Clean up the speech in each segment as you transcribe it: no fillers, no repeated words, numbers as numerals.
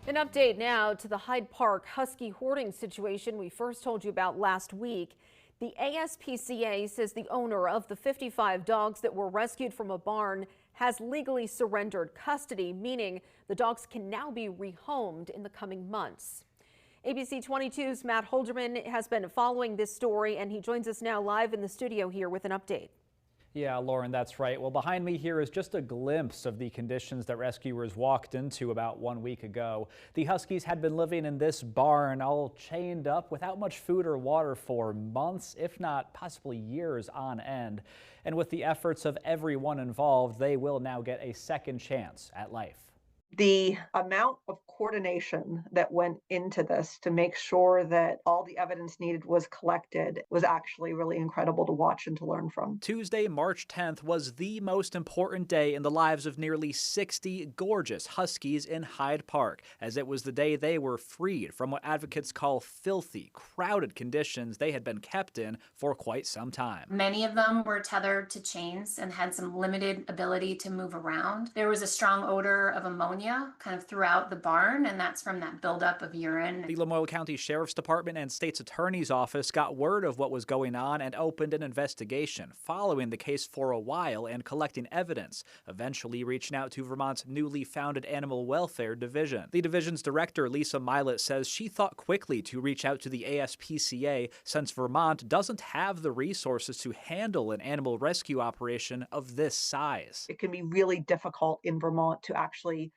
An update now to the Hyde Park husky hoarding situation we first told you about last week. The ASPCA says the owner of the 55 dogs that were rescued from a barn has legally surrendered custody, meaning the dogs can now be rehomed in the coming months. ABC 22's Matt Holderman has been following this story, and he joins us now live in the studio here with an update. Yeah, Lauren, that's right. Well, behind me here is just a glimpse of the conditions that rescuers walked into about 1 week ago. The Huskies had been living in this barn, all chained up without much food or water for months, if not possibly years on end. And with the efforts of everyone involved, they will now get a second chance at life. The amount of coordination that went into this to make sure that all the evidence needed was collected was actually really incredible to watch and to learn from. Tuesday, March 10th was the most important day in the lives of nearly 60 gorgeous Huskies in Hyde Park, as it was the day they were freed from what advocates call filthy, crowded conditions they had been kept in for quite some time. Many of them were tethered to chains and had some limited ability to move around. There was a strong odor of ammonia kind of throughout the barn, and that's from that buildup of urine. The Lamoille County Sheriff's Department and State's Attorney's Office got word of what was going on and opened an investigation, following the case for a while and collecting evidence, eventually reaching out to Vermont's newly founded Animal Welfare Division. The division's director, Lisa Milet, says she thought quickly to reach out to the ASPCA since Vermont doesn't have the resources to handle an animal rescue operation of this size. It can be really difficult in Vermont to actually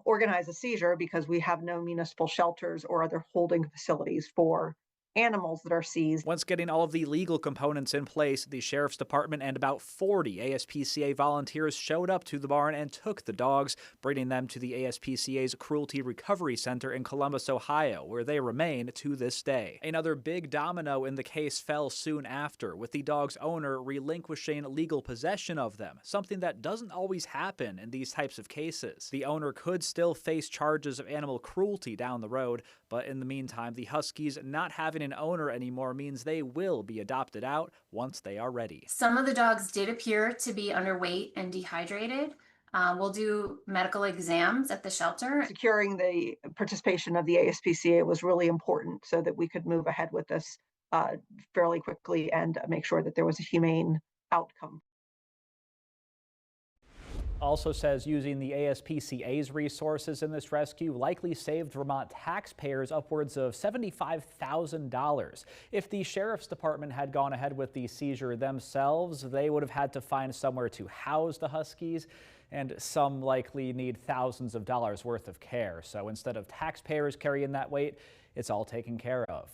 organize a seizure because we have no municipal shelters or other holding facilities for animals that are seized. Once getting all of the legal components in place, the Sheriff's Department and about 40 ASPCA volunteers showed up to the barn and took the dogs, bringing them to the ASPCA's Cruelty Recovery Center in Columbus, Ohio, where they remain to this day. Another big domino in the case fell soon after, with the dog's owner relinquishing legal possession of them, something that doesn't always happen in these types of cases. The owner could still face charges of animal cruelty down the road, but in the meantime, the Huskies not having an owner anymore means they will be adopted out once they are ready. Some of the dogs did appear to be underweight and dehydrated. We'll do medical exams at the shelter. Securing the participation of the ASPCA was really important so that we could move ahead with this fairly quickly and make sure that there was a humane outcome. Also says using the ASPCA's resources in this rescue likely saved Vermont taxpayers upwards of $75,000. If the Sheriff's Department had gone ahead with the seizure themselves, they would have had to find somewhere to house the Huskies, and some likely need thousands of dollars worth of care. So instead of taxpayers carrying that weight, it's all taken care of.